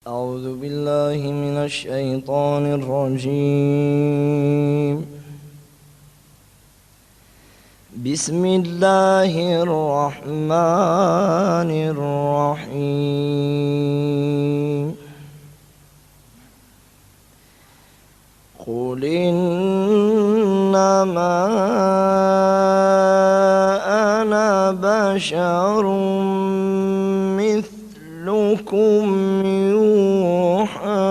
أعوذ بالله من الشيطان الرجيم. بسم الله الرحمن الرحيم. قل إنما أنا بشر مثلكم يوحى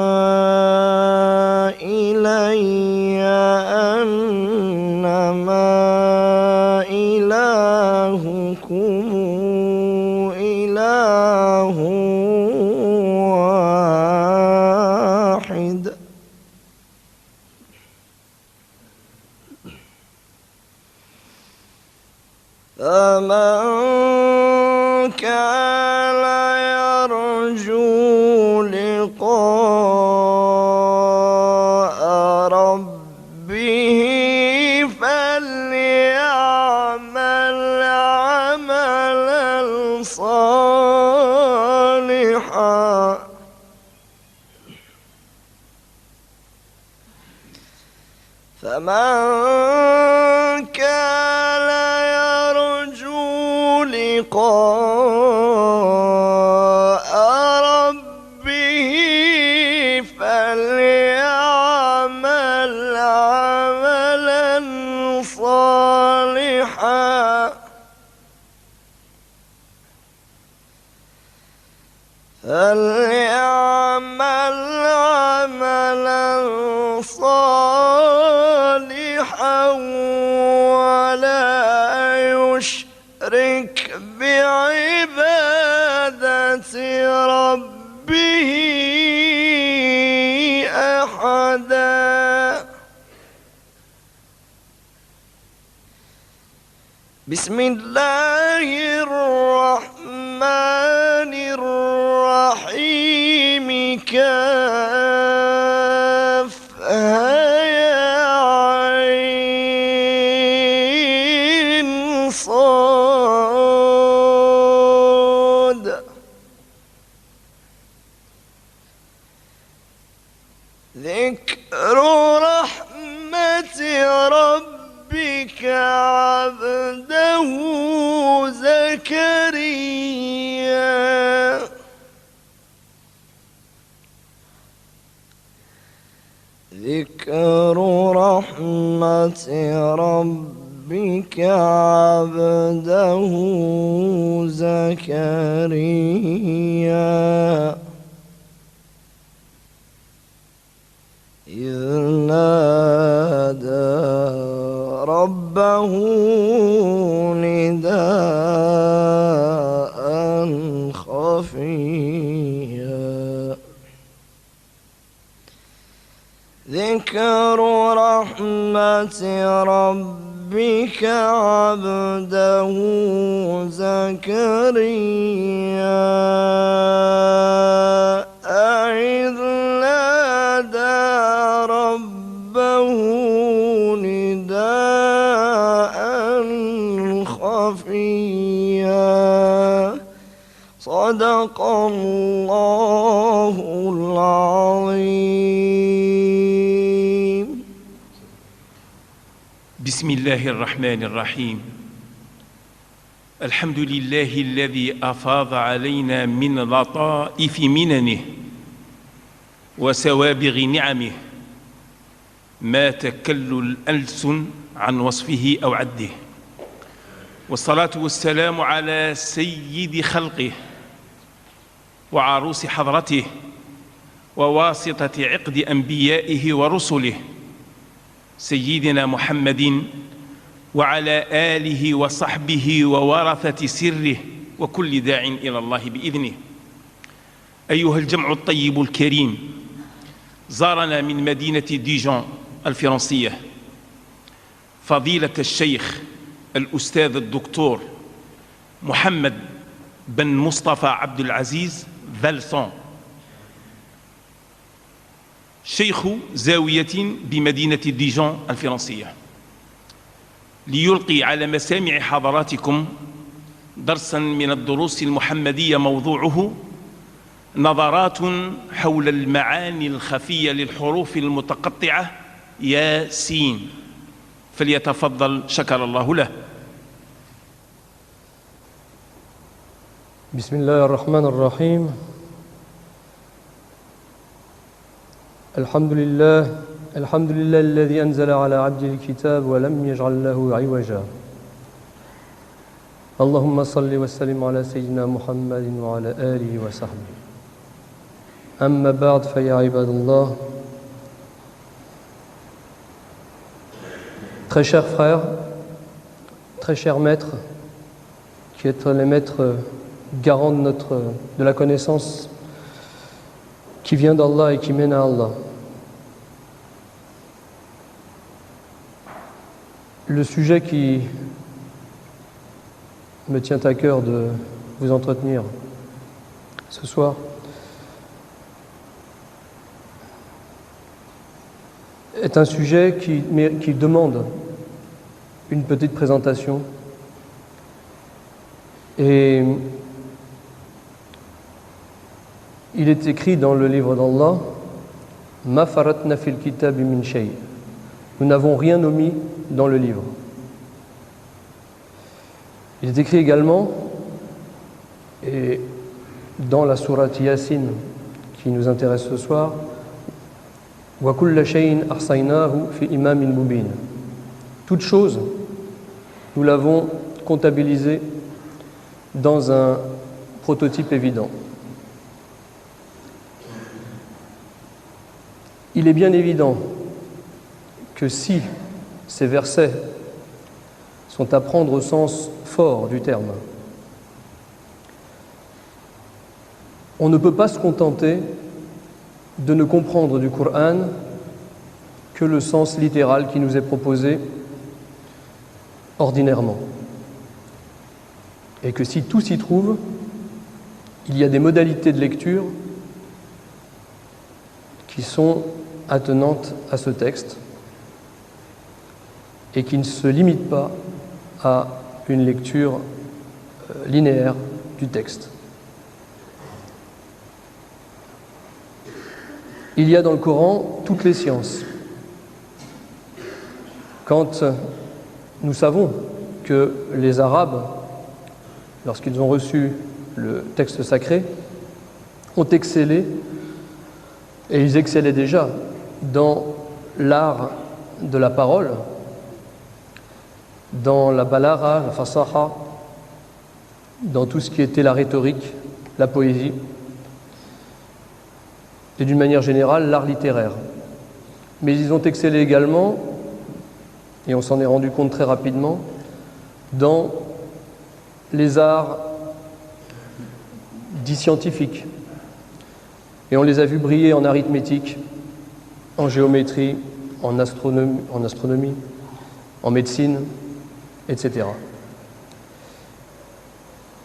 إلي أنما إلهكم إله واحد فمن كان يرجو لقاء ربه فليعمل عملا صالحا فمن كان يرجو لقاء ربه فليعمل عملا صالحا ولا يشرك بعبادة ربه أحدا. بسم الله الرحمن الرحيم. كافها يا عين صاد. ذكر رحمة ربك عبده زكريا. ذكر رحمة ربك عبده زكريا إذ نادى ربه نداء خفيا. ذكر رحمة ربك عبده زكريا إذ نادى ربه نداء خفيا. صدق الله العظيم. بسم الله الرحمن الرحيم. الحمد لله الذي أفاض علينا من لطائف مننه وسوابغ نعمه ما تكل الألسن عن وصفه أو عده. والصلاة والسلام على سيد خلقه وعروس حضرته وواسطة عقد أنبيائه ورسله سيدنا محمد وعلى آله وصحبه وورثة سره وكل داع إلى الله بإذنه. أيها الجمع الطيب الكريم، زارنا من مدينة ديجون الفرنسية فضيلة الشيخ الأستاذ الدكتور محمد بن مصطفى عبد العزيز فالسون، شيخ زاوية بمدينة ديجون الفرنسية، ليلقي على مسامع حضراتكم درسا من الدروس المحمدية موضوعه نظرات حول المعاني الخفية للحروف المتقطعة ياسين. فليتفضل شكر الله له. بسم الله الرحمن الرحيم. الحمد لله الذي أنزل على عبده الكتاب ولم يجعل له عوجا. اللهم صل وسلم على سيدنا محمد وعلى آله وصحبه. أما بعد فيا عباد الله. Très chers frères, très chers maîtres, qui êtes les maîtres garants de la connaissance qui vient d'Allah et qui mène à Allah. Le sujet qui me tient à cœur de vous entretenir ce soir est un sujet qui demande une petite présentation. Et il est écrit dans le livre d'Allah, Ma faratna fil kitabi min shay. Nous n'avons rien omis dans le livre. Il est écrit également, et dans la sourate Yasin qui nous intéresse ce soir, Wa kulla shay'in ahsaynahu fi imamin mubin. Toute chose, nous l'avons comptabilisée dans un prototype évident. Il est bien évident que si ces versets sont à prendre au sens fort du terme, on ne peut pas se contenter de ne comprendre du Coran que le sens littéral qui nous est proposé ordinairement. Et que si tout s'y trouve, il y a des modalités de lecture qui sont attenantes à ce texte et qui ne se limitent pas à une lecture linéaire du texte. Il y a dans le Coran toutes les sciences. Quand nous savons que les Arabes, lorsqu'ils ont reçu le texte sacré, ont excellé, et ils excellaient déjà dans l'art de la parole, dans la balagha, la fasaha, dans tout ce qui était la rhétorique, la poésie, et d'une manière générale l'art littéraire. Mais ils ont excellé également, et on s'en est rendu compte très rapidement, dans les arts dits scientifiques. Et on les a vus briller en arithmétique, en géométrie, en astronomie, en médecine, etc.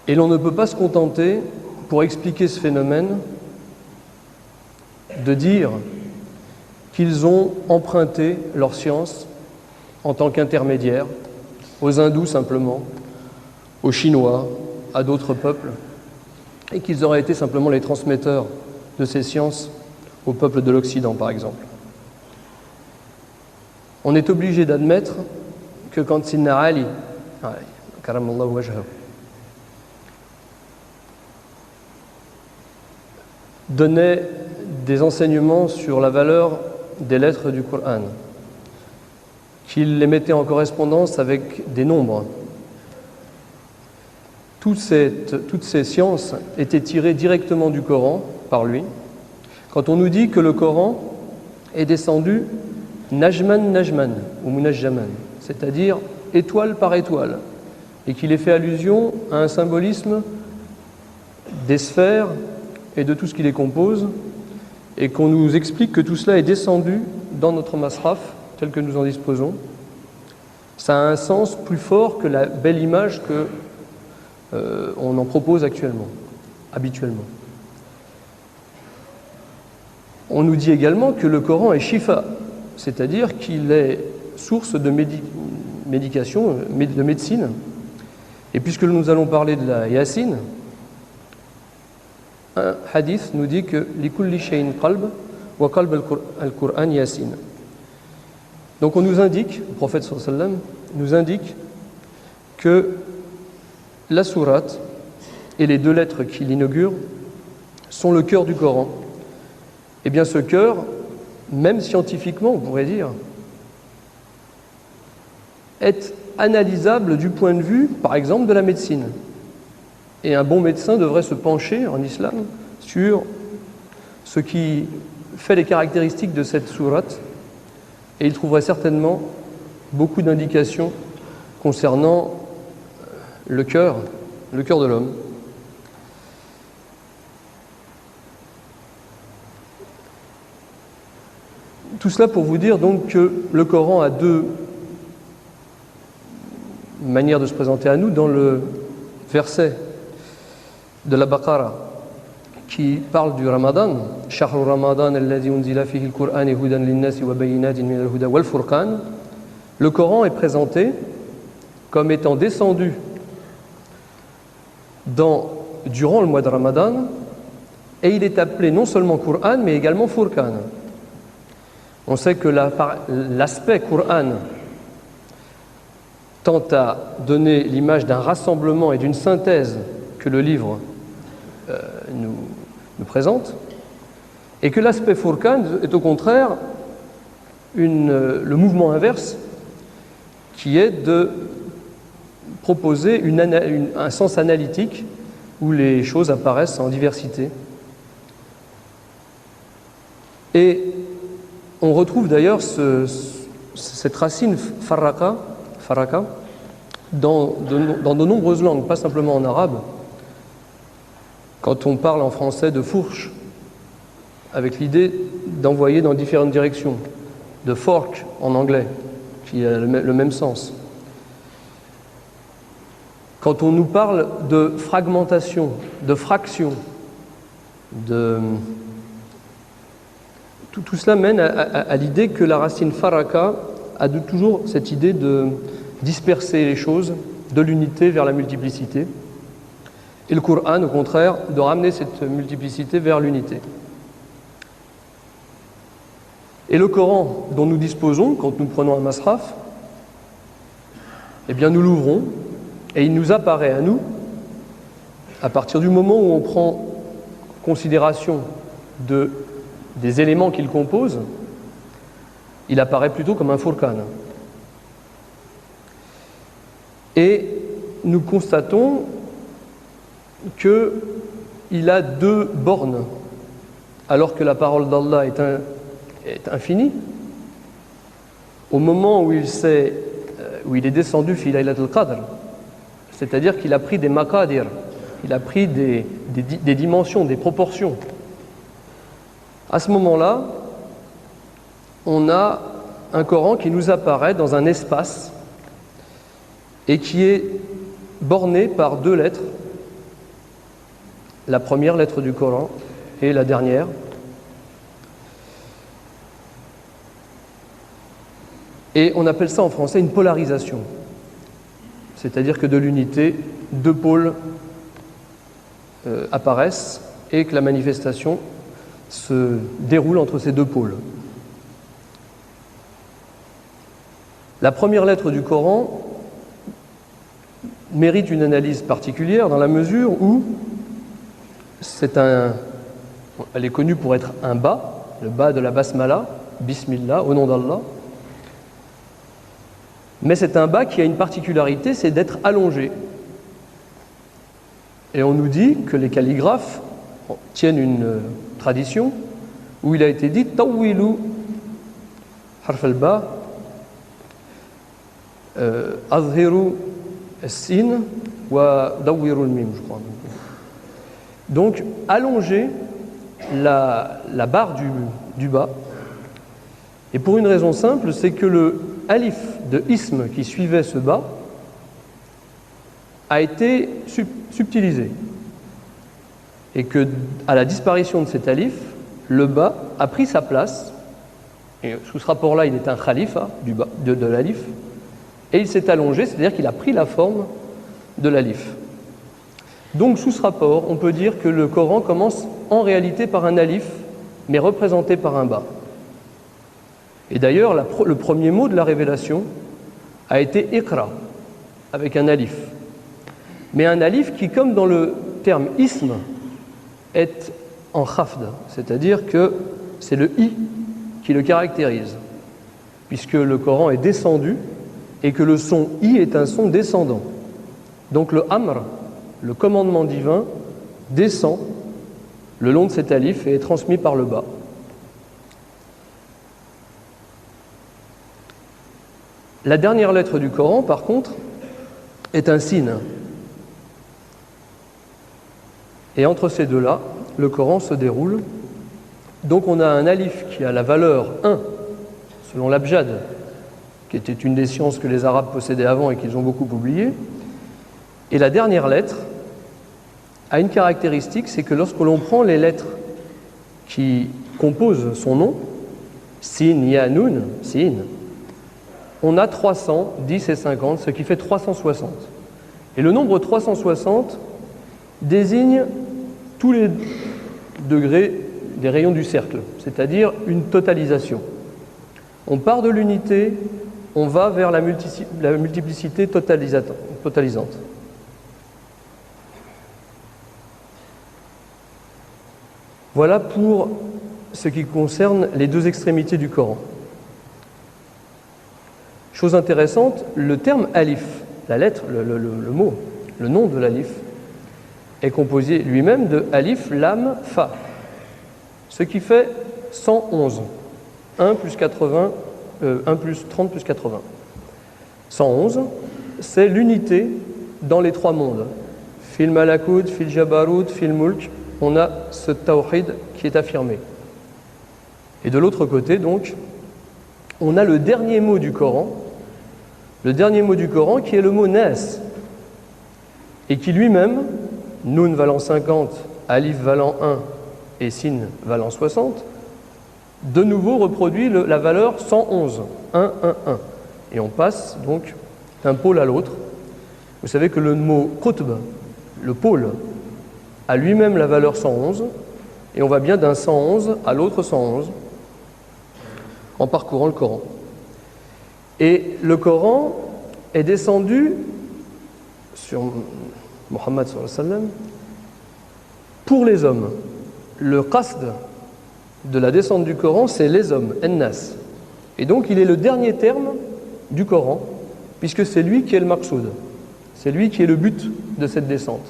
Et l'on ne peut pas se contenter, pour expliquer ce phénomène, de dire qu'ils ont emprunté leur science en tant qu'intermédiaire aux hindous simplement, aux Chinois, à d'autres peuples, et qu'ils auraient été simplement les transmetteurs de ces sciences aux peuples de l'Occident, par exemple. On est obligé d'admettre que quand Sidna Ali, karamallahu wajhahu, donnait des enseignements sur la valeur des lettres du Coran, qu'il les mettait en correspondance avec des nombres. Toutes ces sciences étaient tirées directement du Coran par lui. Quand on nous dit que le Coran est descendu najman najman ou munajjaman, c'est-à-dire étoile par étoile, et qu'il est fait allusion à un symbolisme des sphères et de tout ce qui les compose, et qu'on nous explique que tout cela est descendu dans notre masraf, tel que nous en disposons, Ça a un sens plus fort que la belle image que on en propose actuellement, habituellement. On nous dit également que le Coran est shifa, c'est-à-dire qu'il est source de médication, de médecine. Et puisque nous allons parler de la Yassine, un hadith nous dit que likulli shay'in qalb wa qalb al-Qur'an Yasin. Donc on nous indique, le prophète sallallahu alayhi wa sallam nous indique que la sourate et les 2 lettres qui l'inaugurent sont le cœur du Coran. Eh bien ce cœur, même scientifiquement on pourrait dire, est analysable du point de vue, par exemple, de la médecine. Et un bon médecin devrait se pencher en islam sur ce qui fait les caractéristiques de cette sourate, et il trouverait certainement beaucoup d'indications concernant le cœur de l'homme. Tout cela pour vous dire donc que le Coran a 2 manière de se présenter à nous. Dans le verset de la Baqara qui parle du Ramadan, Shahru Ramadan alladhi unzila fihi al-Qur'an hudan lin-nasi wa bayyinatin min al-huda wal-furqan, le Coran est présenté comme étant descendu durant le mois de Ramadan, et il est appelé non seulement Qur'an mais également Furqan. On sait que l'aspect Qur'an tend à donner l'image d'un rassemblement et d'une synthèse que le livre nous présente, et que l'aspect Furqan est au contraire le mouvement inverse, qui est de proposer un sens analytique où les choses apparaissent en diversité. Et on retrouve d'ailleurs cette racine faraka dans de nombreuses langues, pas simplement en arabe. Quand on parle en français de fourche, avec l'idée d'envoyer dans différentes directions, de fork en anglais, qui a le même sens. Quand on nous parle de fragmentation, de fraction, tout cela mène à l'idée que la racine faraka a toujours cette idée de disperser les choses de l'unité vers la multiplicité, et le Coran, au contraire, de ramener cette multiplicité vers l'unité. Et le Coran dont nous disposons quand nous prenons un masraf, eh bien nous l'ouvrons et il nous apparaît à nous, à partir du moment où on prend considération des éléments qu'il compose, il apparaît plutôt comme un Furqan. Et nous constatons qu'il a 2 bornes, alors que la parole d'Allah est infinie. Au moment où il est descendu fi Laylatul Qadr, c'est-à-dire qu'il a pris des maqadir, il a pris des dimensions, des proportions. À ce moment-là, on a un Coran qui nous apparaît dans un espace et qui est borné par 2 lettres, la première lettre du Coran et la dernière. Et on appelle ça en français une polarisation. C'est-à-dire que de l'unité, 2 pôles apparaissent et que la manifestation se déroule entre ces 2 pôles. La première lettre du Coran mérite une analyse particulière dans la mesure où elle est connue pour être un ba, le ba de la basmala, bismillah, au nom d'Allah. Mais c'est un ba qui a une particularité, c'est d'être allongé. Et on nous dit que les calligraphes tiennent une tradition où il a été dit Tawwilu harf al-ba azhiru as-sin wa dawwiru al-mim, je crois. Donc allonger la barre du bas. Et pour une raison simple, c'est que alif de ism qui suivait ce ba a été subtilisé. Et que, à la disparition de cet alif, le ba a pris sa place. Et sous ce rapport-là, il est un khalifa de l'alif. Et il s'est allongé, c'est-à-dire qu'il a pris la forme de l'alif. Donc, sous ce rapport, on peut dire que le Coran commence en réalité par un alif, mais représenté par un ba. Et d'ailleurs, le premier mot de la révélation a été Iqra, avec un alif. Mais un alif qui, comme dans le terme ism, est en khafd, c'est-à-dire que c'est le i qui le caractérise, puisque le Coran est descendu et que le son i est un son descendant. Donc le amr, le commandement divin, descend le long de cet alif et est transmis par le ba. La dernière lettre du Coran, par contre, est un sin. Et entre ces deux-là, le Coran se déroule. Donc on a un alif qui a la valeur 1, selon l'abjad, qui était une des sciences que les Arabes possédaient avant et qu'ils ont beaucoup oublié. Et la dernière lettre a une caractéristique, c'est que lorsque l'on prend les lettres qui composent son nom, sin, ya, nun, sin, on a 300, 10 et 50, ce qui fait 360. Et le nombre 360 désigne tous les degrés des rayons du cercle, c'est-à-dire une totalisation. On part de l'unité, on va vers la multiplicité totalisante. Voilà pour ce qui concerne les deux extrémités du Coran. Chose intéressante, le terme alif, la lettre, le mot, le nom de l'alif, est composé lui-même de alif, lam, fa, ce qui fait 111. 1 plus 80, 1 plus 30 plus 80. 111, c'est l'unité dans les trois mondes. Fil malakut, fil jabarut, fil mulk, on a ce tawhid qui est affirmé. Et de l'autre côté, donc, on a le dernier mot du Coran, qui est le mot nas, et qui lui-même, nun valant 50, alif valant 1 et sin valant 60, de nouveau reproduit la valeur 111, 1, 1, 1. Et on passe donc d'un pôle à l'autre. Vous savez que le mot qutb, le pôle, a lui-même la valeur 111, et on va bien d'un 111 à l'autre 111 en parcourant le Coran. Et le Coran est descendu sur Mohammed sallallahu alayhi wa sallam pour les hommes. Le qasd de la descente du Coran, c'est les hommes, en-nas. Et donc il est le dernier terme du Coran, puisque c'est lui qui est le maqsoud, c'est lui qui est le but de cette descente.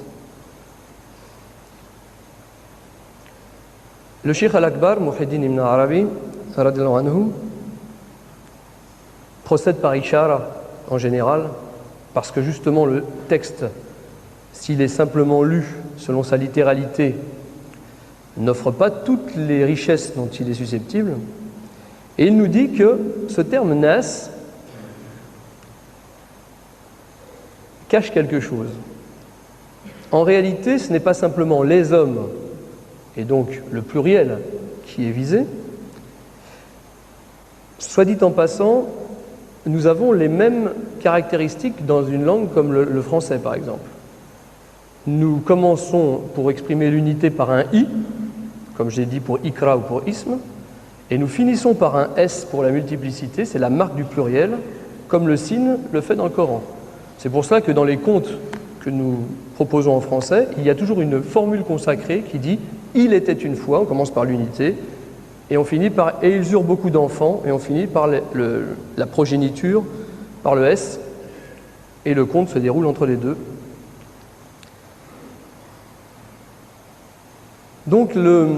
Le Cheikh al-Akbar, Muhyiddin ibn Arabi, radiyallahu anhu, procède par ishara en général, parce que justement le texte, s'il est simplement lu selon sa littéralité, n'offre pas toutes les richesses dont il est susceptible. Et il nous dit que ce terme nas cache quelque chose. En réalité, ce n'est pas simplement les hommes, et donc le pluriel qui est visé. Soit dit en passant, nous avons les mêmes caractéristiques dans une langue comme le français, par exemple. Nous commençons pour exprimer l'unité par un i, comme j'ai dit pour ikra ou pour ism, et nous finissons par un s pour la multiplicité, c'est la marque du pluriel, comme le sin le fait dans le Coran. C'est pour cela que dans les contes que nous proposons en français, il y a toujours une formule consacrée qui dit « il était une fois », on commence par l'unité, et on finit par « et ils eurent beaucoup d'enfants », et on finit par la progéniture, par le s, et le conte se déroule entre les deux. Donc le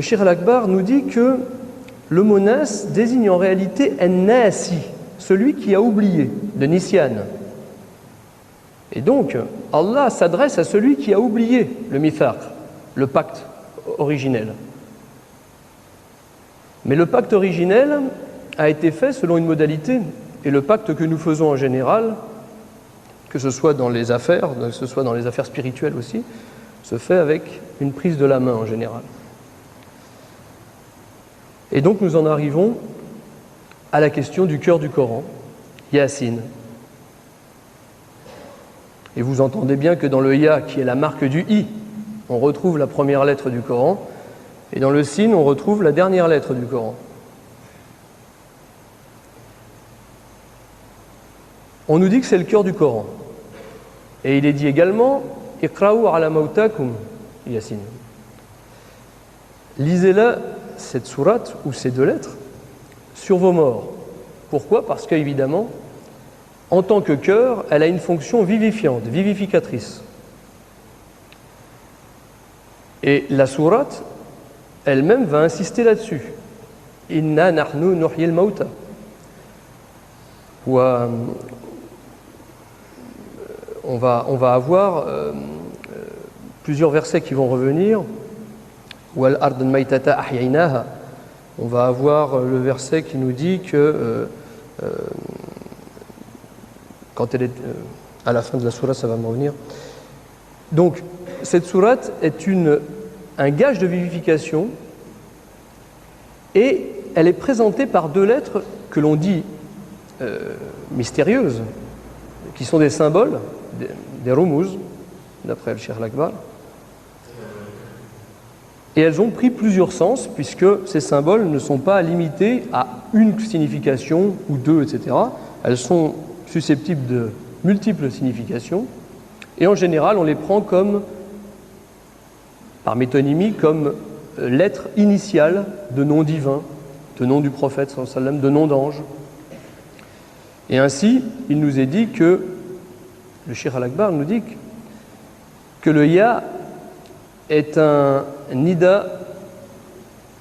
Cheikh al-Akbar nous dit que le mot nas désigne en réalité an-nasi, celui qui a oublié, de Nisyan. Et donc, Allah s'adresse à celui qui a oublié le mithaq, le pacte originel. Mais le pacte originel a été fait selon une modalité, et le pacte que nous faisons en général, que ce soit dans les affaires, que ce soit dans les affaires spirituelles aussi, se fait avec une prise de la main en général. Et donc nous en arrivons à la question du cœur du Coran, Yasin. Et vous entendez bien que dans le Ya, qui est la marque du I, on retrouve la première lettre du Coran, et dans le Sin, on retrouve la dernière lettre du Coran. On nous dit que c'est le cœur du Coran. Et il est dit également « Iqra'u ala mautakum Yasin ». Lisez-la, cette sourate, ou ces deux lettres, sur vos morts. Pourquoi ? Parce qu'évidemment, en tant que cœur, elle a une fonction vivifiante, vivificatrice. Et la sourate elle-même va insister là-dessus. « Inna nahnu nuhyil mauta » on va avoir plusieurs versets qui vont revenir. On va avoir le verset qui nous dit que quand elle est à la fin de la sourate, ça va me revenir. Donc cette sourate est un gage de vivification et elle est présentée par deux lettres que l'on dit mystérieuses, qui sont des symboles, des rumuz, d'après le Cheikh Al-Akbar. Et elles ont pris plusieurs sens, puisque ces symboles ne sont pas limités à une signification ou deux, etc. Elles sont susceptibles de multiples significations, et en général, on les prend comme, par métonymie, comme lettres initiales de nom divin, de nom du prophète, sallallahu alayhi wa sallam, de nom d'ange. Et ainsi, il nous est dit que, le Cheikh Al-Akbar nous dit que le Ya est un nida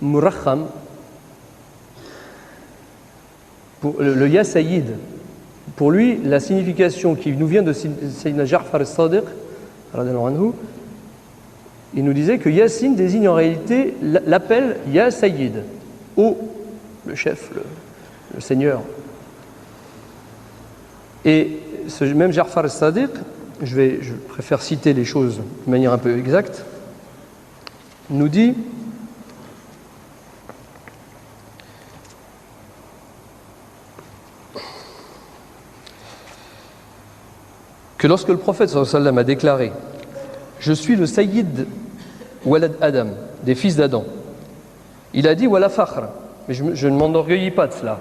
murakham, le Ya Sayyid. Pour lui, la signification qui nous vient de Sayyidina Ja'far al-Sadiq, il nous disait que Yasin désigne en réalité l'appel Ya Sayyid, ô le chef, le seigneur. Et ce même Ja'far al-Sadiq, je préfère citer les choses de manière un peu exacte, nous dit que lorsque le prophète sallallahu alayhi wa sallam a déclaré « Je suis le Sayyid Walad Adam, des fils d'Adam », il a dit « Wala fakhr », mais je ne m'enorgueillis pas de cela.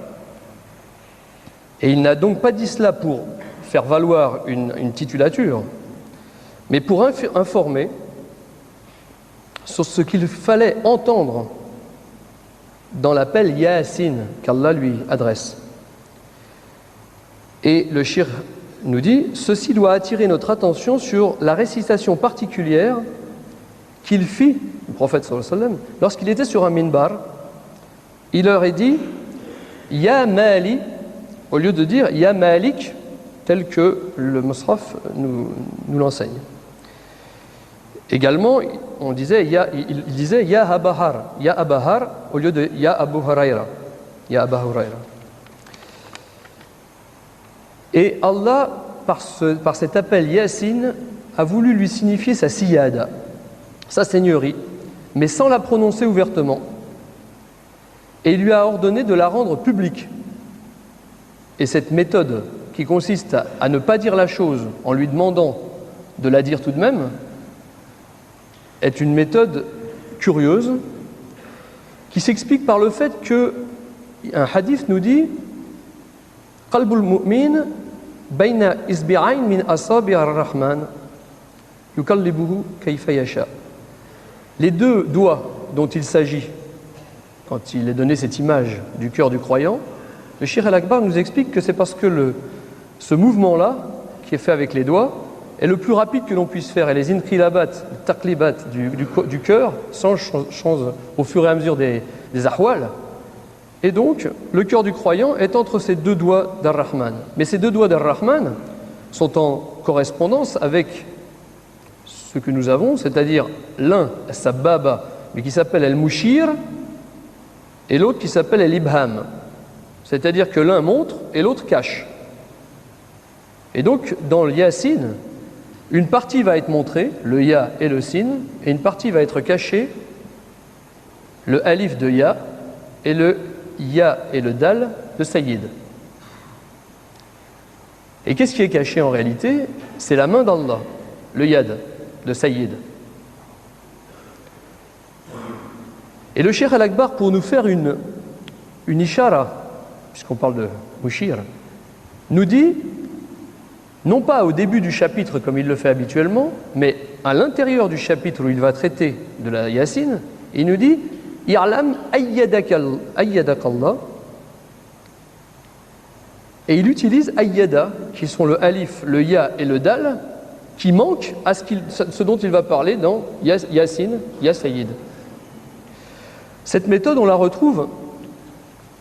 Et il n'a donc pas dit cela pour faire valoir une titulature, mais pour informer sur ce qu'il fallait entendre dans l'appel Yasin qu'Allah lui adresse. Et le Cheikh nous dit « Ceci doit attirer notre attention sur la récitation particulière qu'il fit, le prophète sallallahu alayhi wa sallam, lorsqu'il était sur un minbar. Il leur a dit « Ya Mali » au lieu de dire « Ya Malik » tel que le Mus'haf nous l'enseigne. Également, il disait « Ya Abahar » au lieu de « Ya Abu Huraira » Ya Aba Huraira. Et Allah, par cet appel Yasin, a voulu lui signifier sa siyada, sa seigneurie, mais sans la prononcer ouvertement. Et il lui a ordonné de la rendre publique. Et cette méthode qui consiste à ne pas dire la chose en lui demandant de la dire tout de même est une méthode curieuse qui s'explique par le fait qu'un hadith nous dit « Qalbul mu'min bayna isbi'ayn min asabi' ar-Rahman yukallibuhu kayfa yasha » Les deux doigts dont il s'agit quand il est donné cette image du cœur du croyant, le Cheikh Al-Akbar nous explique que c'est parce que ce mouvement-là, qui est fait avec les doigts, est le plus rapide que l'on puisse faire. Et les inqilabat, les taqlibat du cœur changent au fur et à mesure des ahwal. Et donc, le cœur du croyant est entre ces deux doigts d'Ar-Rahman. Mais ces deux doigts d'Ar-Rahman sont en correspondance avec ce que nous avons, c'est-à-dire l'un, Sababa, mais qui s'appelle El-Mushir, et l'autre qui s'appelle El-Ibham. C'est-à-dire que l'un montre et l'autre cache. Et donc, dans le Yasin, une partie va être montrée, le Ya et le Sin, et une partie va être cachée, le Alif de Ya et le Ya et le Dal de Sayyid. Et qu'est-ce qui est caché en réalité? C'est la main d'Allah, le Yad de Sayyid. Et le Cheikh Al-Akbar, pour nous faire une ishara, puisqu'on parle de Mushir, nous dit, non pas au début du chapitre comme il le fait habituellement, mais à l'intérieur du chapitre où il va traiter de la Yasin, il nous dit « I'lam ayyadakallah » et il utilise « ayyada » qui sont le alif, le ya et le dal, qui manquent à ce dont il va parler dans Yasin, Ya Sayyid. Cette méthode, on la retrouve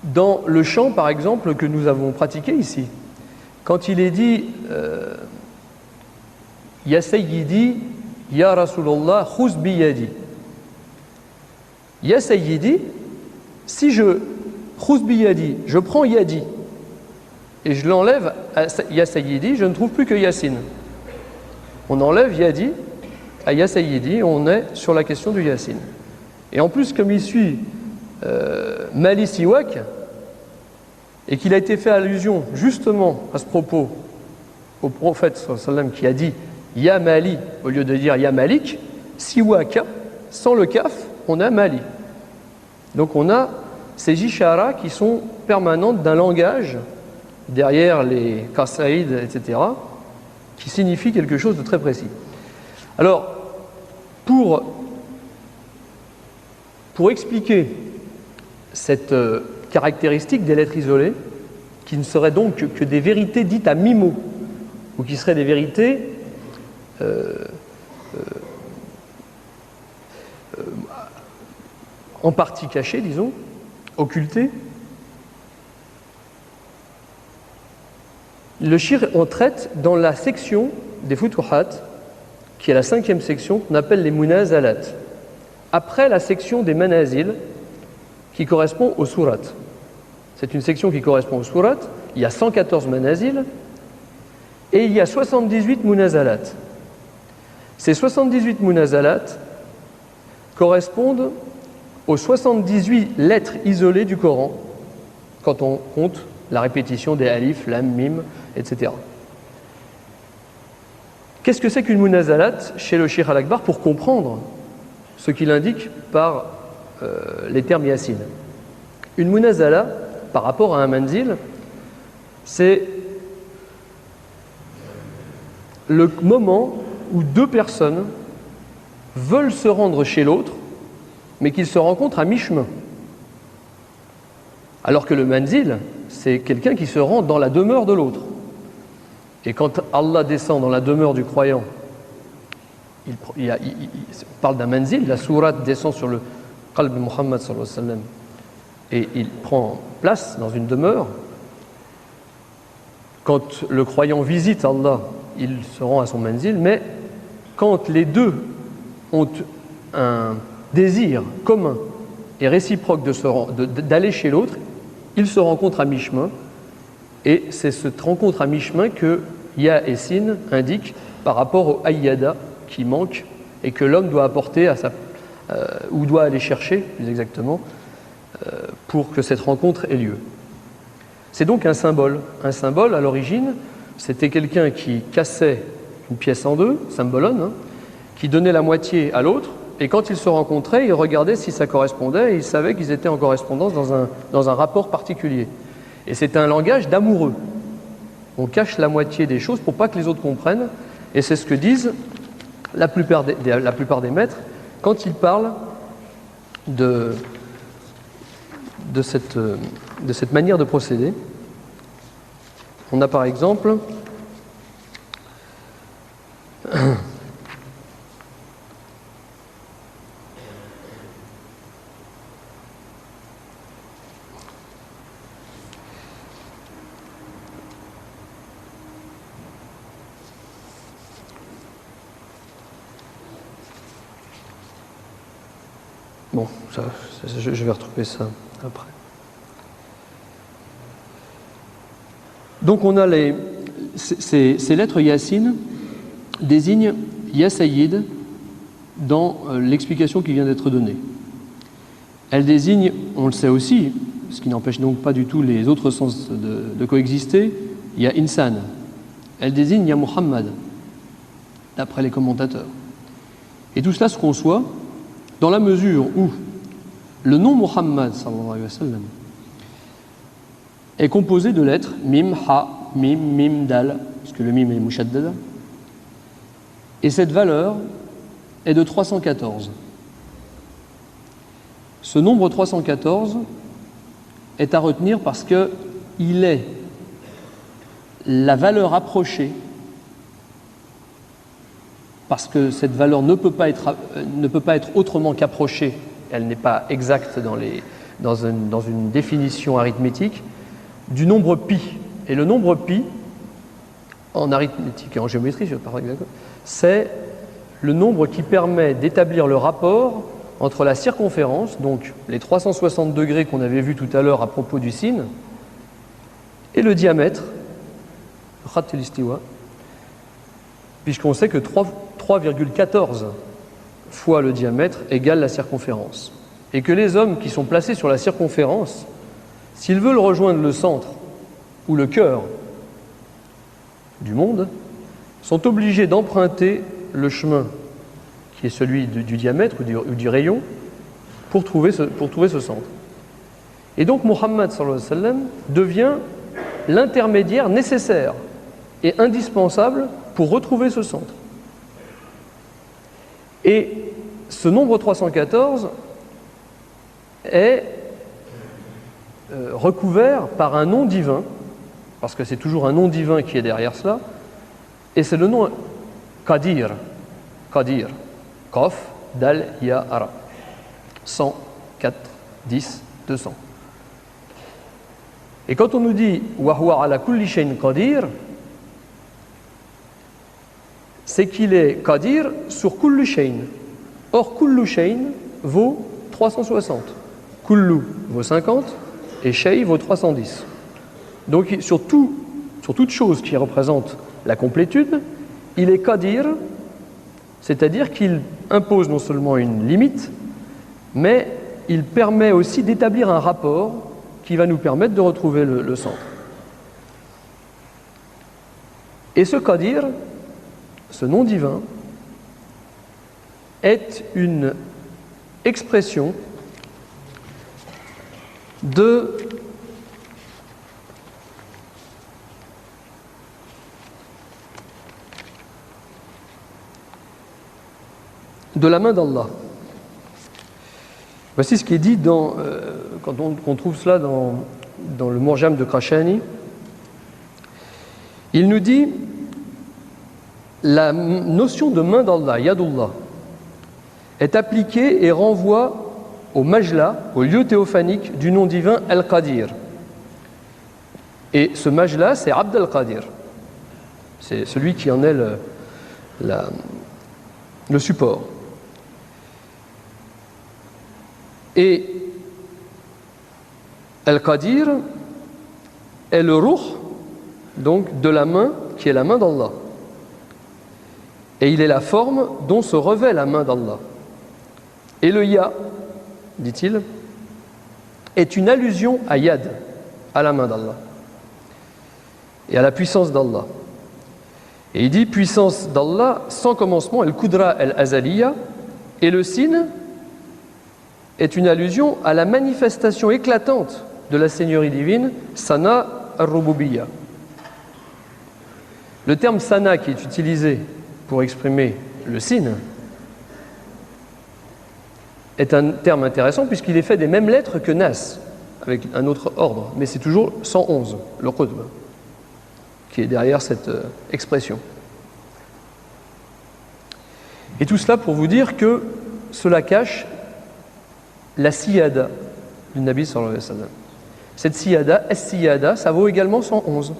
dans le chant, par exemple, que nous avons pratiqué ici. Quand il est dit Ya Sayyidi, Ya Rasulallah, khuz bi yadi. Ya Sayyidi, si je khuz bi yadi, je prends Yadi et je l'enlève à Ya Sayyidi, je ne trouve plus que Yasin. On enlève Yadi à Ya Sayyidi, on est sur la question du Yasin. Et en plus, comme il suit Mali Siwak, et qu'il a été fait allusion justement à ce propos au prophète sallallahu alayhi wa sallam qui a dit Ya Mali au lieu de dire Ya Malik, Siwaka, sans le kaf, on a Mali. Donc on a ces isharas qui sont permanentes d'un langage derrière les qasaïd, etc., qui signifie quelque chose de très précis. Alors, pour expliquer cette caractéristique des lettres isolées, qui ne seraient donc que des vérités dites à mi-mot, ou qui seraient des vérités en partie cachées, disons, occultées. Le shir, on traite dans la section des Futuhat, qui est la 5e section, qu'on appelle les Munazalat, après la section des Manazil, qui correspond aux Surat. C'est une section qui correspond aux Surat. Il y a 114 Manazil et il y a 78 Munazalat. Ces 78 Munazalat correspondent aux 78 lettres isolées du Coran, quand on compte la répétition des alif, lam, mim, etc. Qu'est-ce que c'est qu'une Munazalat chez le Cheikh Al-Akbar pour comprendre ce qu'il indique par les termes Yasin? Une Munazala, par rapport à un manzil, c'est le moment où deux personnes veulent se rendre chez l'autre, mais qu'ils se rencontrent à mi-chemin. Alors que le manzil, c'est quelqu'un qui se rend dans la demeure de l'autre. Et quand Allah descend dans la demeure du croyant, on parle d'un manzil, la sourate descend sur le qalb de Muhammad sallallahu alayhi wa sallam, et il prend place dans une demeure. Quand le croyant visite Allah, il se rend à son manzil, mais quand les deux ont un désir commun et réciproque d'aller chez l'autre, ils se rencontrent à mi-chemin, et c'est cette rencontre à mi-chemin que Ya et Sin indiquent par rapport au Ayyada qui manque et que l'homme doit apporter ou doit aller chercher, plus exactement, pour que cette rencontre ait lieu. C'est donc un symbole. Un symbole, à l'origine, c'était quelqu'un qui cassait une pièce en deux, symbolone, hein, qui donnait la moitié à l'autre, et quand ils se rencontraient, ils regardaient si ça correspondait, et ils savaient qu'ils étaient en correspondance dans un rapport particulier. Et c'est un langage d'amoureux. On cache la moitié des choses pour pas que les autres comprennent, et c'est ce que disent la plupart des maîtres quand ils parlent de cette manière de procéder. On a par exemple bon, je vais retrouver ça après. Donc on a ces lettres Yassine désignent Ya Sayyid dans l'explication qui vient d'être donnée. Elles désignent, on le sait aussi, ce qui n'empêche donc pas du tout les autres sens de coexister, Ya Insan. Elles désignent Ya Muhammad, d'après les commentateurs. Et tout cela se conçoit dans la mesure où le nom Muhammad sallallahu alayhi wa sallam est composé de lettres mim, ha, mim, dal, puisque le mim est mushaddada. Et cette valeur est de 314. Ce nombre 314 est à retenir parce qu'il est la valeur approchée, parce que cette valeur ne peut pas être autrement qu'approchée, elle n'est pas exacte dans une définition arithmétique, du nombre pi. Et le nombre pi, en arithmétique et en géométrie, c'est le nombre qui permet d'établir le rapport entre la circonférence, donc les 360 degrés qu'on avait vus tout à l'heure à propos du sin, et le diamètre, puisqu'on sait que 3,14 fois le diamètre égale la circonférence. Et que les hommes qui sont placés sur la circonférence, s'ils veulent rejoindre le centre ou le cœur du monde, sont obligés d'emprunter le chemin qui est celui du diamètre ou du rayon pour trouver ce centre. Et donc Muhammad sallallahu alayhi wa sallam devient l'intermédiaire nécessaire et indispensable pour retrouver ce centre. Et ce nombre 314 est recouvert par un nom divin, parce que c'est toujours un nom divin qui est derrière cela, et c'est le nom Qadir, Qaf, Dal, Ya, Ara. 100, 4, 10, 200. Et quand on nous dit Wa huwa ala kulli shay'in qadir, c'est qu'il est qadir sur kullu shay'in. Or, kullu shay'in vaut 360. Kullu vaut 50 et shay vaut 310. Donc, sur toute chose qui représente la complétude, il est qadir, c'est-à-dire qu'il impose non seulement une limite, mais il permet aussi d'établir un rapport qui va nous permettre de retrouver le centre. Et ce qadir, ce nom divin, est une expression de la main d'Allah. Voici ce qui est dit quand on trouve cela dans le Murjam de Krashani. Il nous dit la notion de main d'Allah, Yadullah, est appliquée et renvoie au majla, au lieu théophanique du nom divin Al-Qadir. Et ce majla, c'est Abd al-Qadir. C'est celui qui en est le support. Et Al-Qadir est le ruh, donc de la main, qui est la main d'Allah. Et il est la forme dont se revêt la main d'Allah. Et le Ya, dit-il, est une allusion à Yad, à la main d'Allah, et à la puissance d'Allah. Et il dit puissance d'Allah sans commencement, Al-Qudra al-Azaliya, et le Sin est une allusion à la manifestation éclatante de la Seigneurie divine, Sana al-Rububiyya. Le terme Sana qui est utilisé pour exprimer le Sin est un terme intéressant puisqu'il est fait des mêmes lettres que Nas, avec un autre ordre, mais c'est toujours 111, le Qutb, qui est derrière cette expression. Et tout cela pour vous dire que cela cache la siyada du Nabi sallallahu alayhi wa sallam. Cette siyada, es-siyada, ça vaut également 111.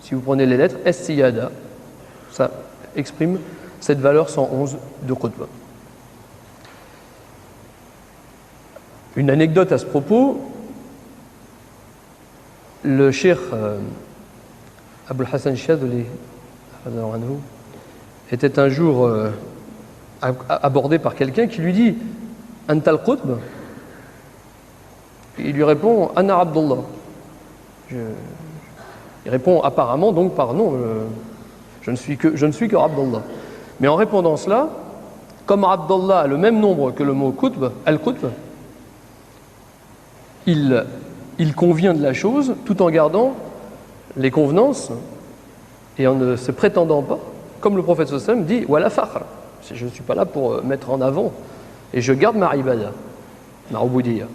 Si vous prenez les lettres, es-siyada, ça exprime cette valeur 111 de Qutb. Une anecdote à ce propos, le cheikh Abul Hassan Shadhili était un jour abordé par quelqu'un qui lui dit « Anta al-Qutb ?» Il lui répond « Ana Abdullah ». Il répond apparemment donc par non, je ne suis que Abdullah. Mais en répondant cela, comme Abdullah a le même nombre que le mot Qutb, al-Qutb, il convient de la chose tout en gardant les convenances et en ne se prétendant pas, comme le prophète sallallahu alayhi wa sallam dit Wala fakhr, je ne suis pas là pour mettre en avant et je garde ma ibada, ma ubudiyya.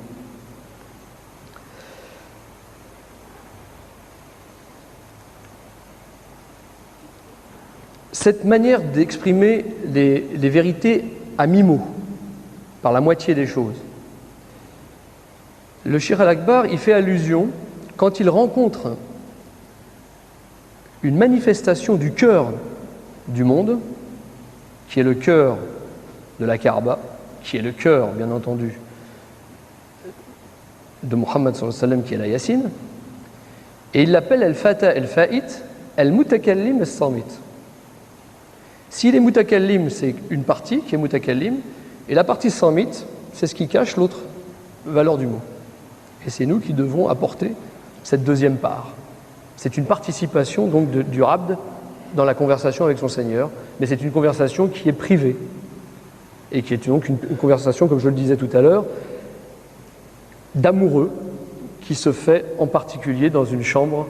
Cette manière d'exprimer les vérités à mi-mot, par la moitié des choses, le Cheikh Al-Akbar y fait allusion quand il rencontre une manifestation du cœur du monde, qui est le cœur de la Kaaba, qui est le cœur, bien entendu, de Muhammad sallallahu alayhi wa sallam, qui est la Yassine, et il l'appelle Al-Fata Al-Fa'it Al-Mutakallim Al-Samit. Si les mutakallim, c'est une partie qui est mutakallim, et la partie samit, c'est ce qui cache l'autre valeur du mot. Et c'est nous qui devons apporter cette deuxième part. C'est une participation donc du abd dans la conversation avec son Seigneur, mais c'est une conversation qui est privée, et qui est donc une conversation, comme je le disais tout à l'heure, d'amoureux, qui se fait en particulier dans une chambre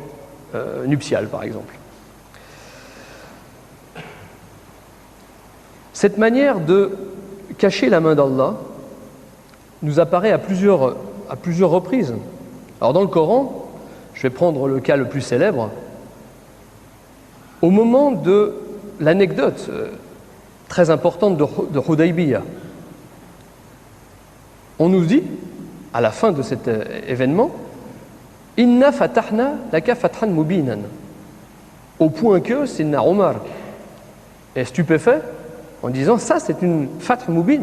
nuptiale, par exemple. Cette manière de cacher la main d'Allah nous apparaît à plusieurs reprises. Alors dans le Coran, je vais prendre le cas le plus célèbre, au moment de l'anecdote très importante de Hudaybiyah, on nous dit, à la fin de cet événement, « Inna fatahna laka fathan mubinan » au point que Sidna Omar est stupéfait en disant ça c'est une fath mubin,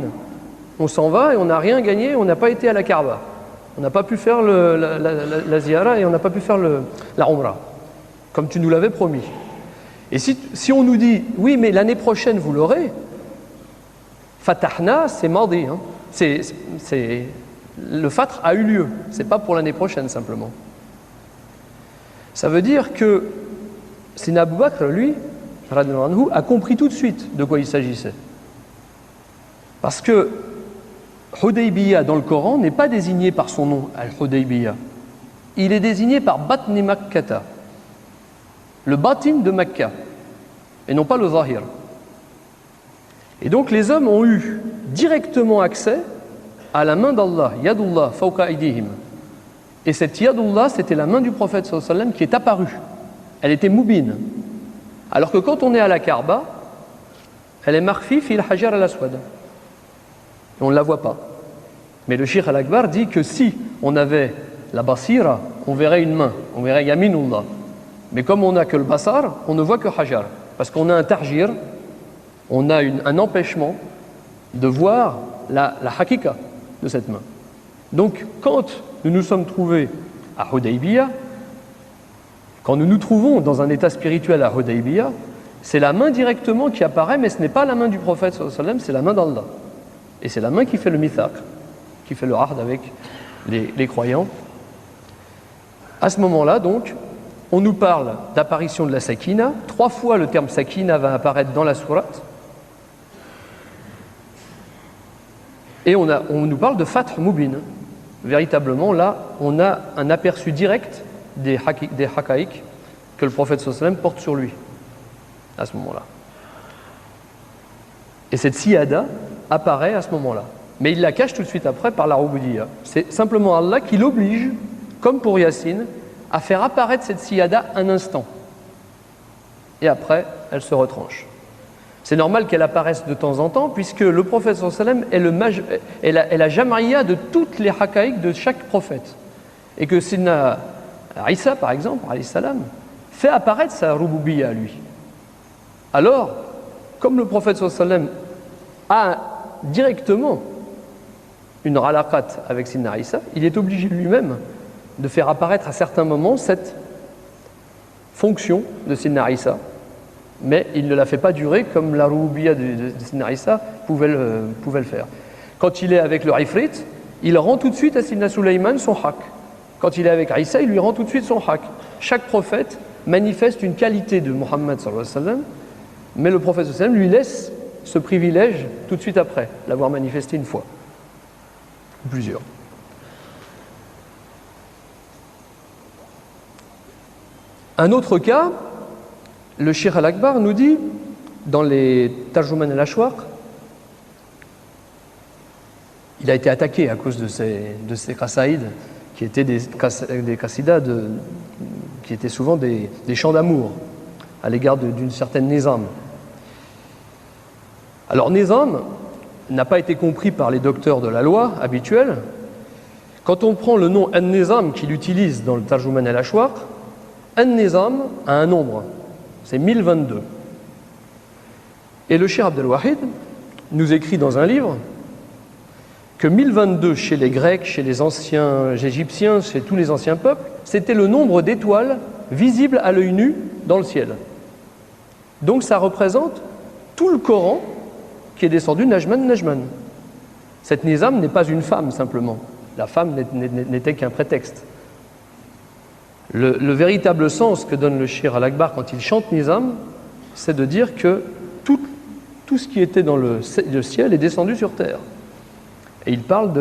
on s'en va et on n'a rien gagné, on n'a pas été à la Kaaba, on n'a pas pu faire la ziyara et on n'a pas pu faire la umrah comme tu nous l'avais promis. Et si on nous dit oui mais l'année prochaine vous l'aurez, fatahna c'est mardi, hein. C'est le fatr a eu lieu, c'est pas pour l'année prochaine simplement. Ça veut dire que Sidna Abu Bakr, lui, a compris tout de suite de quoi il s'agissait. Parce que Hudaybiyah dans le Coran n'est pas désigné par son nom, Al-Hudaybiyah. Il est désigné par Batni Makkata, le batin de Makkah, et non pas le zahir. Et donc les hommes ont eu directement accès à la main d'Allah, Yadullah fawqa aydihim. Et cette Yadullah, c'était la main du prophète sallallahu alayhi wa sallam qui est apparue. Elle était moubine. Alors que quand on est à la Kaaba, elle est marfi fil hajar al-aswad. Et on ne la voit pas. Mais le Cheikh Al-Akbar dit que si on avait la basira, on verrait une main, on verrait yaminullah. Mais comme on n'a que le basar, on ne voit que hajar. Parce qu'on a un tarjir, on a un empêchement de voir la hakika de cette main. Donc quand nous nous sommes trouvés à Hudaybiyah, quand nous nous trouvons dans un état spirituel à Hudaybiyah, c'est la main directement qui apparaît, mais ce n'est pas la main du prophète sallallahu alayhi wa sallam, c'est la main d'Allah. Et c'est la main qui fait le mithaq, qui fait le ahd avec les croyants. À ce moment-là, donc, on nous parle d'apparition de la sakina. 3 fois le terme sakina va apparaître dans la sourate. Et on nous parle de fath mubin. Véritablement, là, on a un aperçu direct des haqaïq que le prophète sallallahu alayhi wa sallam porte sur lui à ce moment-là. Et cette siyada apparaît à ce moment-là. Mais il la cache tout de suite après par la ubudiyya. C'est simplement Allah qui l'oblige, comme pour Yassine, à faire apparaître cette siyada un instant. Et après, elle se retranche. C'est normal qu'elle apparaisse de temps en temps, puisque le prophète sallallahu alayhi wa sallam est la jam'iyya de toutes les haqaïq de chaque prophète. Et que Sidna Isa, par exemple, alayhi salam, fait apparaître sa rububiyya à lui. Alors, comme le prophète sallallahu alayhi wa sallam a directement une ralaqat avec Sidna Isa, il est obligé lui-même de faire apparaître à certains moments cette fonction de Sidna Isa, mais il ne la fait pas durer comme la Roubiya de Sidna Isa pouvait le faire. Quand il est avec le Ifrit, il rend tout de suite à Sidna Sulaiman son haq. Quand il est avec Isa, il lui rend tout de suite son haq. Chaque prophète manifeste une qualité de Muhammad sallallahu alayhi wa sallam, mais le prophète sallallahu alayhi wa sallam lui laisse ce privilège tout de suite après, l'avoir manifesté une fois, ou plusieurs. Un autre cas, le Cheikh Al-Akbar nous dit, dans les Tarjuman al-Ashwaq, il a été attaqué à cause de ces qasaïd, qui étaient des qasidas qui étaient souvent des chants d'amour à l'égard d'une certaine nizam. Alors nizam n'a pas été compris par les docteurs de la loi habituels. Quand on prend le nom an-nizam qu'il utilise dans le Tarjuman al-Ashwaq, an-nizam a un nombre, c'est 1022. Et le Cheikh Abdel Wahid nous écrit dans un livre que 1022 chez les Grecs, chez les anciens Égyptiens, chez tous les anciens peuples, c'était le nombre d'étoiles visibles à l'œil nu dans le ciel. Donc ça représente tout le Coran qui est descendu Najman. Cette nizam n'est pas une femme simplement. La femme n'était qu'un prétexte. Le véritable sens que donne le Cheikh Al-Akbar quand il chante nizam, c'est de dire que tout ce qui était dans le ciel est descendu sur terre. Et il parle de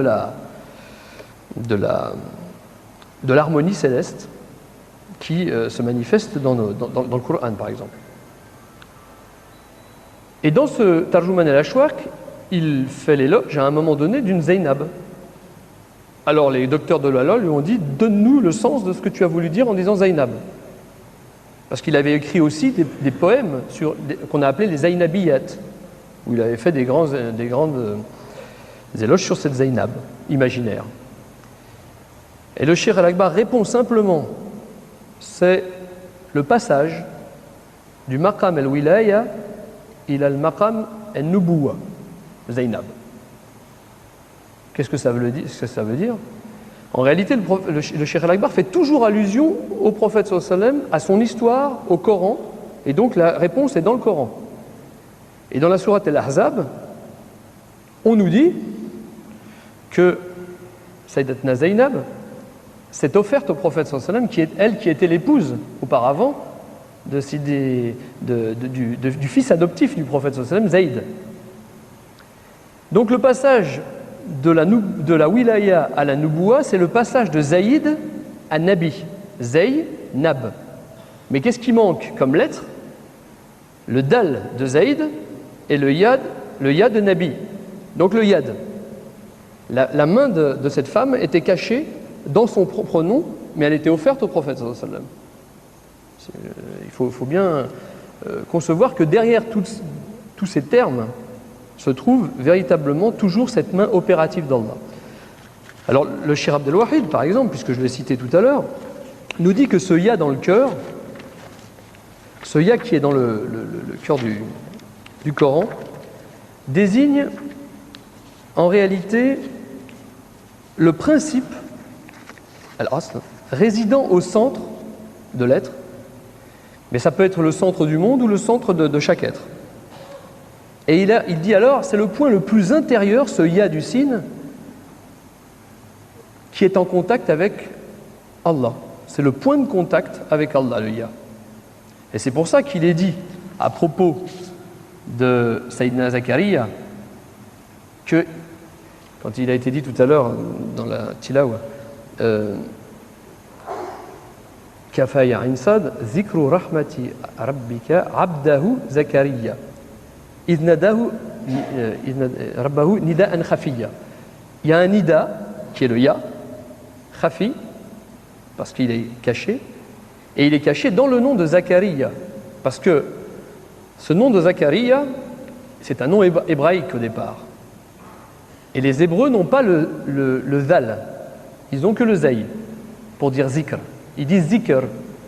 l'harmonie céleste qui se manifeste dans le Coran, par exemple. Et dans ce Tarjuman al-Ashwaq, il fait l'éloge à un moment donné d'une Zainab. Alors les docteurs de la loi lui ont dit « Donne-nous le sens de ce que tu as voulu dire en disant Zainab ». Parce qu'il avait écrit aussi des poèmes qu'on a appelés les Zainabiyat, où il avait fait des grandes éloges sur cette Zainab imaginaire. Et le Cheikh Al-Akbar répond simplement, c'est le passage du maqam al-wilaya ila al-maqam al-nubuwa, Zainab. Qu'est-ce que ça veut dire? En réalité, le Cheikh Al-Akbar fait toujours allusion au prophète sallallahu alayhi wa sallam, à son histoire, au Coran, et donc la réponse est dans le Coran. Et dans la sourate Al-Ahzab, on nous dit que Sayyidatna Zainab s'est offerte au prophète sallallahu alayhi wa sallam, qui était l'épouse auparavant du fils adoptif du prophète sallallahu alayhi wa sallam, Zayd. Donc le passage de la wilaya à la nubuwa, c'est le passage de Zayd à Nabi. Zaynab. Mais qu'est-ce qui manque comme lettre? Le dal de Zayd et le yad de Nabi. Donc le yad. La main de cette femme était cachée dans son propre nom, mais elle était offerte au prophète sallallahu alayhi wa sallam. Il faut bien concevoir que derrière tous ces termes se trouve véritablement toujours cette main opérative d'Allah. Alors le Cheikh Abdel Wahid, par exemple, puisque je l'ai cité tout à l'heure, nous dit que ce ya dans le cœur, ce ya qui est dans le cœur du Coran, désigne en réalité le principe résidant au centre de l'être, mais ça peut être le centre du monde ou le centre de chaque être. Et il dit alors, c'est le point le plus intérieur, ce ya du signe, qui est en contact avec Allah. C'est le point de contact avec Allah, le ya. Et c'est pour ça qu'il est dit, à propos de Sayyidina Zakaria, que, quand il a été dit tout à l'heure dans la tilawa, Kafa ya insad, zikru rahmati rabbika abdahu Zakaria. Il y a un nida qui est le ya, khafi, parce qu'il est caché, et il est caché dans le nom de Zakaria, parce que ce nom de Zakaria, c'est un nom hébraïque au départ. Et les Hébreux n'ont pas le zal, ils n'ont que le zaï, pour dire zikr. Ils disent zikr,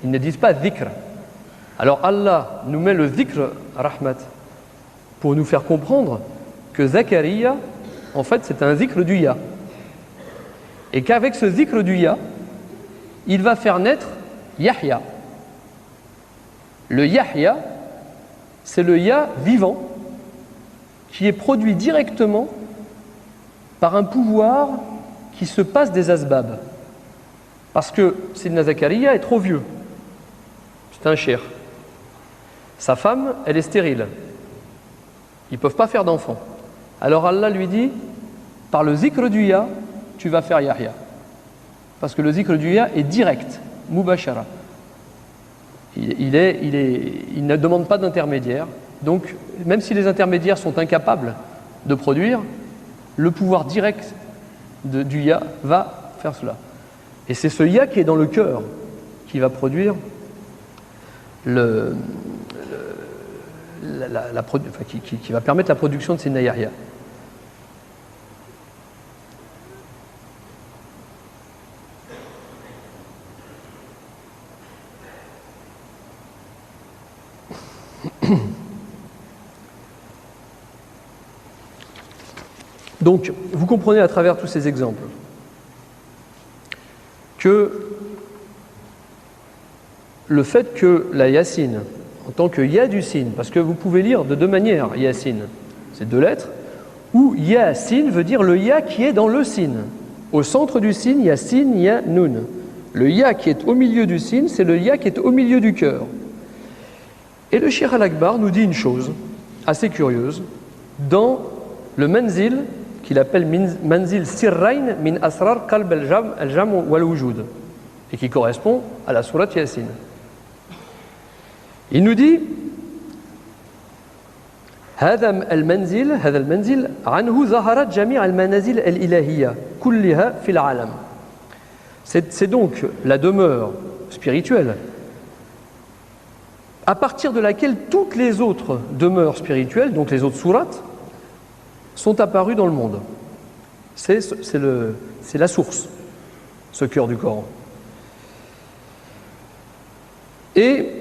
ils ne disent pas zikr. Alors Allah nous met le zikr rahmat, pour nous faire comprendre que Zakaria, en fait, c'est un zikr du ya. Et qu'avec ce zikr du ya, il va faire naître Yahya. Le Yahya, c'est le Ya vivant qui est produit directement par un pouvoir qui se passe des asbab. Parce que Sidna Zakaria est trop vieux. C'est un cher. Sa femme, elle est stérile. Ils ne peuvent pas faire d'enfant. Alors Allah lui dit, par le zikr du Ya, tu vas faire Yahya. Parce que le zikr du Ya est direct, mubashara. Il ne demande pas d'intermédiaire. Donc, même si les intermédiaires sont incapables de produire, le pouvoir direct du Ya va faire cela. Et c'est ce Ya qui est dans le cœur qui va produire qui va permettre la production de Sidna Yahya. Donc, vous comprenez à travers tous ces exemples que le fait que la Yassine, en tant que Ya du Sin, parce que vous pouvez lire de deux manières Yassine, c'est deux lettres, ou Yassine veut dire le Ya qui est dans le Sin. Au centre du Sin, il y a Sin, il y a Nun. Le Ya qui est au milieu du Sin, c'est le Ya qui est au milieu du cœur. Et le Cheikh Al-Akbar nous dit une chose assez curieuse dans le Manzil qu'il appelle Manzil Sirrain min Asrar Qalb al-Jam wal-Wujud et qui correspond à la sourate Yassine. Il nous dit هذا المنزل عنه ظهرت جميع المنازل الإلهية كلها في العالم. C'est donc la demeure spirituelle à partir de laquelle toutes les autres demeures spirituelles, donc les autres sourates, sont apparues dans le monde. C'est la source, ce cœur du Coran. Et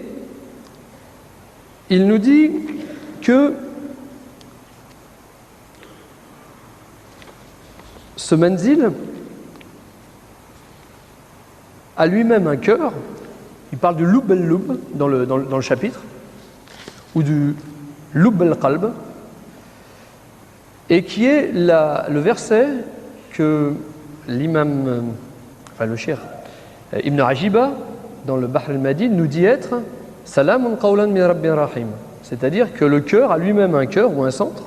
il nous dit que ce manzil a lui-même un cœur. Il parle du lub al-lub dans le chapitre, ou du lub al-qalb, et qui est le verset que l'imam, le cheikh Ibn Ajiba, dans le Bahr al-Madin, nous dit être Salamun qawlan min Rabbin Rahim. C'est-à-dire que le cœur a lui-même un cœur ou un centre,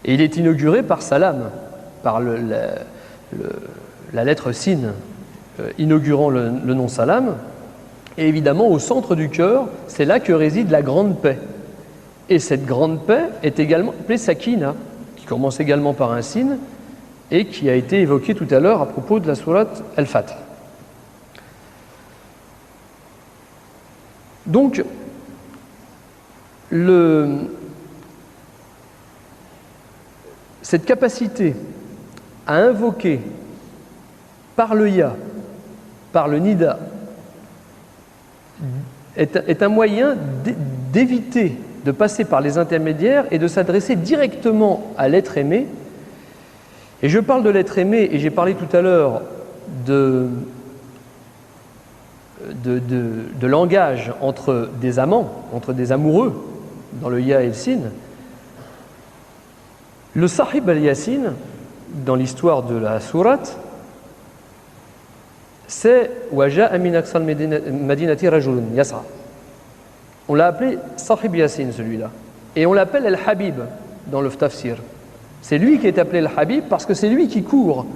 et il est inauguré par Salam, par la lettre Sin, inaugurant le nom Salam. Et évidemment, au centre du cœur, c'est là que réside la grande paix. Et cette grande paix est également appelée Sakina, qui commence également par un Sin, et qui a été évoquée tout à l'heure à propos de la sourate Al-Fath. Donc, cette capacité à invoquer par le Ya, par le Nida, est un moyen d'éviter de passer par les intermédiaires et de s'adresser directement à l'être aimé. Et je parle de l'être aimé, et j'ai parlé tout à l'heure de langage entre des amants, entre des amoureux, dans le Ya et le Sin. Le Sahib al-Yasin, dans l'histoire de la sourate, c'est Waja'a min aqsal madinati rajulun yas'a. On l'a appelé Sahib Yasin, celui-là. Et on l'appelle Al-Habib dans le tafsir. C'est lui qui est appelé Al-Habib parce que c'est lui qui court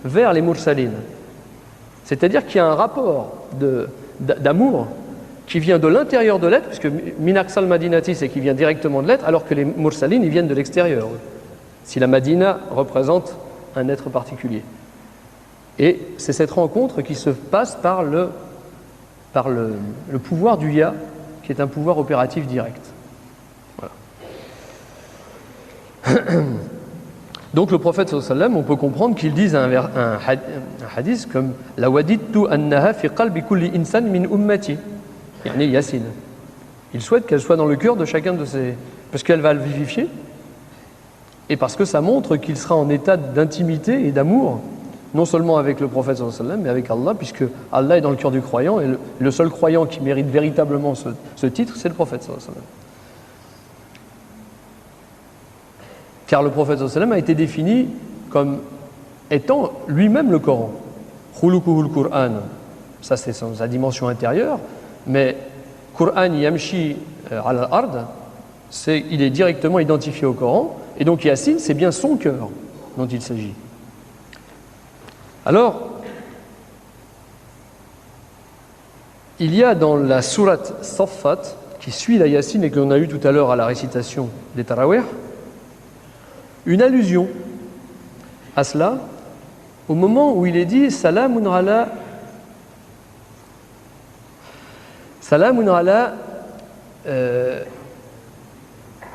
vers les Mursalines. C'est-à-dire qu'il y a un rapport d'amour qui vient de l'intérieur de l'être, puisque min aqsal madinati, c'est qui vient directement de l'être, alors que les Mursalines, ils viennent de l'extérieur. Si la Madina représente un être particulier. Et c'est cette rencontre qui se passe par le pouvoir du Ya, qui est un pouvoir opératif direct. Voilà. Donc le prophète sallallahu alayhi wa sallam, on peut comprendre qu'il dise un hadith comme « La wadidtu annaha fi qalbi kulli insan min ummati » yani Yassine. Il souhaite qu'elle soit dans le cœur de chacun de ses... parce qu'elle va le vivifier, et parce que ça montre qu'il sera en état d'intimité et d'amour non seulement avec le prophète sallallahu alayhi wa sallam, mais avec Allah, puisque Allah est dans le cœur du croyant, et le seul croyant qui mérite véritablement ce titre, c'est le prophète sallallahu alayhi wa sallam. Car le prophète sallallahu alayhi wa sallam a été défini comme étant lui-même le Coran. Khuluquhul Qur'an, ça c'est sa dimension intérieure, mais Qur'an yamshi al-ard, il est directement identifié au Coran, et donc Yassine, c'est bien son cœur dont il s'agit. Alors, il y a dans la sourate Saffat, qui suit la Yassine et que l'on a eu tout à l'heure à la récitation des Tarawih, une allusion à cela au moment où il est dit Salamun ala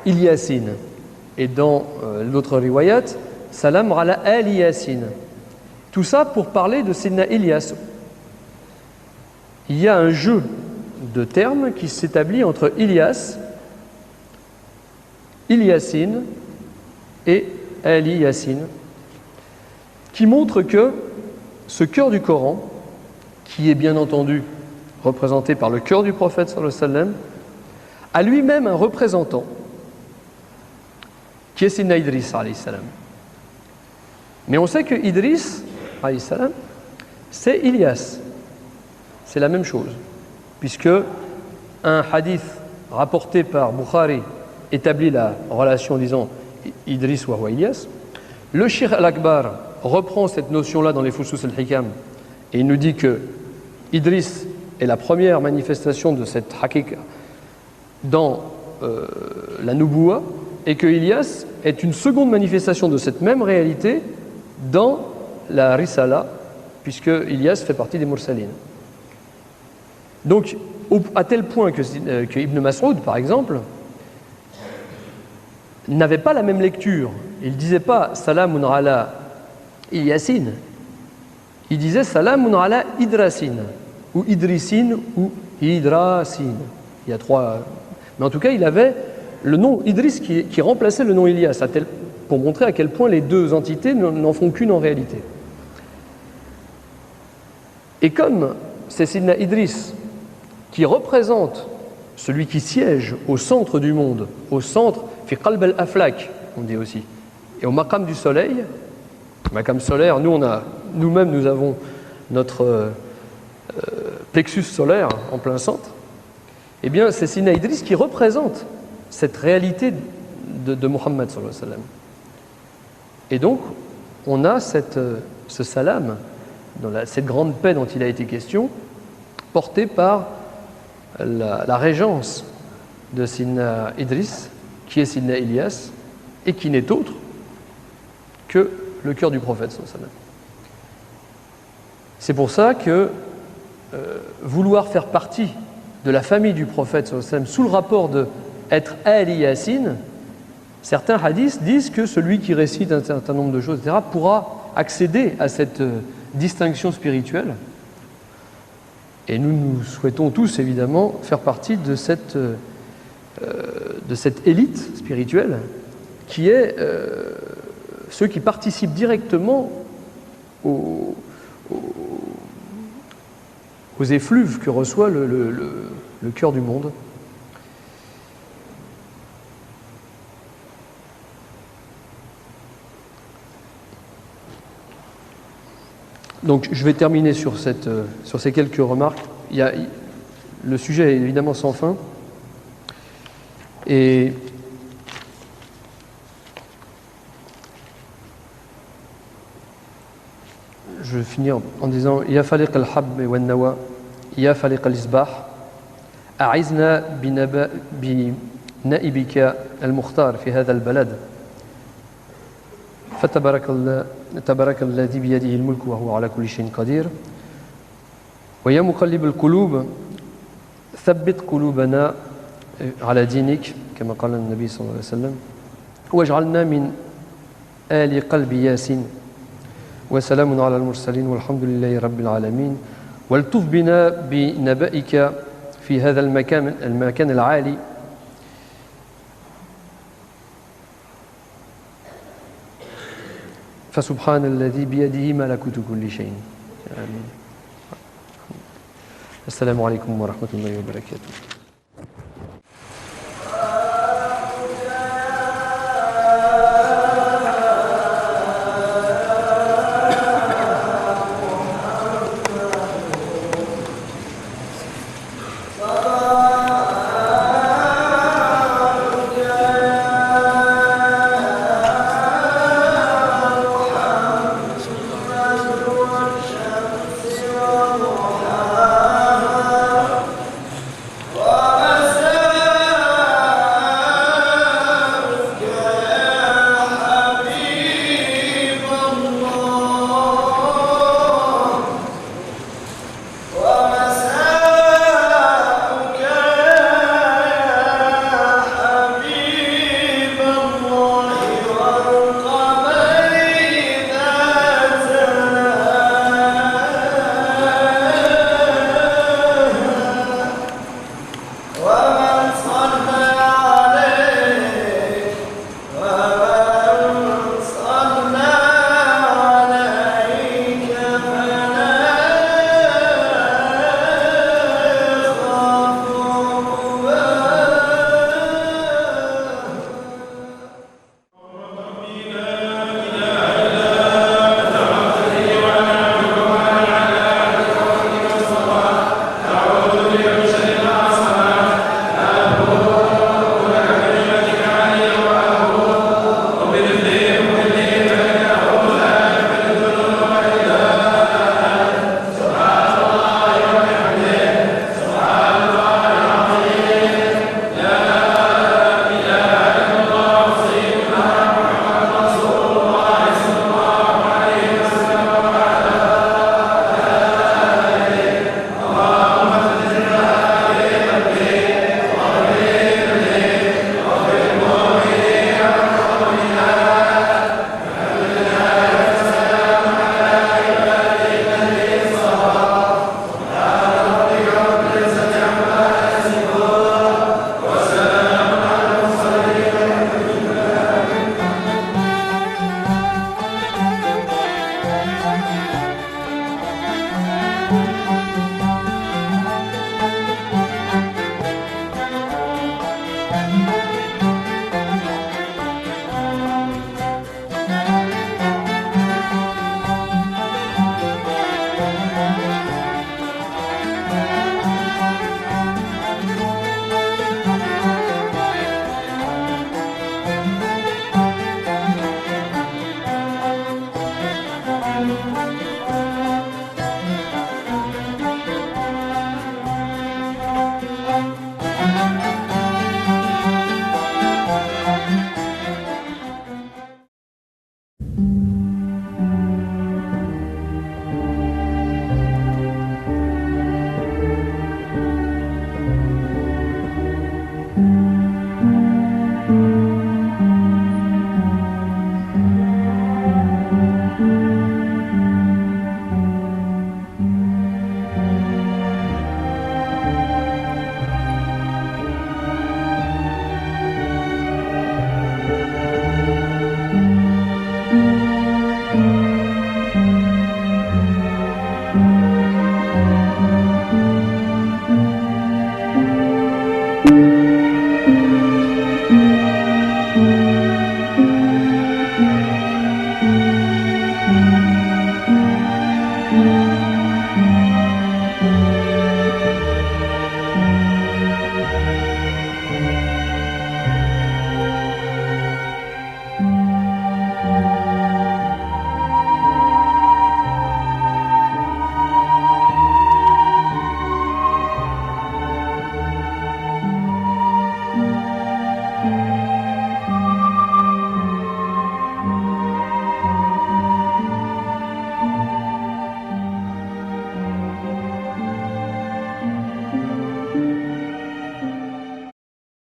Ilyasin, et dans l'autre riwayat Salam ala Ali Yasin. Tout ça pour parler de Sidna Ilyas. Il y a un jeu de termes qui s'établit entre Ilyas, Ilyasin et Ali Yasin, qui montre que ce cœur du Coran, qui est bien entendu représenté par le cœur du prophète sallallahu alayhi wa sallam, a lui-même un représentant qui est Sidna Idris alayhi salam. Mais on sait que Idris alayhi salam, c'est Ilyas. C'est la même chose, puisque un hadith rapporté par Bukhari établit la relation en disant Idris wa Ilyas. Le Cheikh al-Akbar reprend cette notion-là dans les Fusus al-Hikam et il nous dit que Idris est la première manifestation de cette hakika dans la Nubuwa, et que Ilyas est une seconde manifestation de cette même réalité dans la Risala, puisque Ilyas fait partie des Mursalines. Donc, à tel point que Ibn Mas'ud, par exemple, n'avait pas la même lecture. Il ne disait pas Salamun ala Ilyasin, il disait Salamun ala Idrasin, ou Idrisin, ou Idrasin. Il y a trois. Mais en tout cas, il avait le nom Idris qui remplaçait le nom Ilyas, pour montrer à quel point les deux entités n'en font qu'une en réalité. Et comme c'est Sidna Idris qui représente celui qui siège au centre du monde, au centre, fi qalb al-aflak, on dit aussi, et au maqam du soleil, maqam solaire, nous-mêmes nous avons notre plexus solaire en plein centre, eh bien c'est Sidna Idris qui représente cette réalité de Muhammad sallallahu alayhi wa sallam. Et donc, on a ce salam, cette grande paix dont il a été question, portée par la régence de Sidna Idris, qui est Sidna Ilyas, et qui n'est autre que le cœur du prophète sallallahu alayhi wa sallam. C'est pour ça que vouloir faire partie de la famille du prophète sallallahu alayhi wa sallam sous le rapport de être Ali Yasin, certains hadiths disent que celui qui récite un certain nombre de choses, etc., pourra accéder à cette distinction spirituelle. Et nous souhaitons tous, évidemment, faire partie de cette élite spirituelle qui est ceux qui participent directement aux effluves que reçoit le cœur du monde. Donc je vais terminer sur ces quelques remarques. Le sujet est évidemment sans fin. Et je vais finir en disant Ya faliq al-hab wa nawa, Ya faliq al-isbah, A'izna bi naibika al-mukhtar fi hadha al-balad. تبارك الذي بيده الملك وهو على كل شيء قدير ويا مقلب القلوب ثبت قلوبنا على دينك كما قال النبي صلى الله عليه وسلم واجعلنا من آل قلب ياسين وسلام على المرسلين والحمد لله رب العالمين والتف بنا بنبائك في هذا المكان العالي فسبحان الذي بيده ملكوت كل شيء. آمين. السلام عليكم ورحمة الله وبركاته.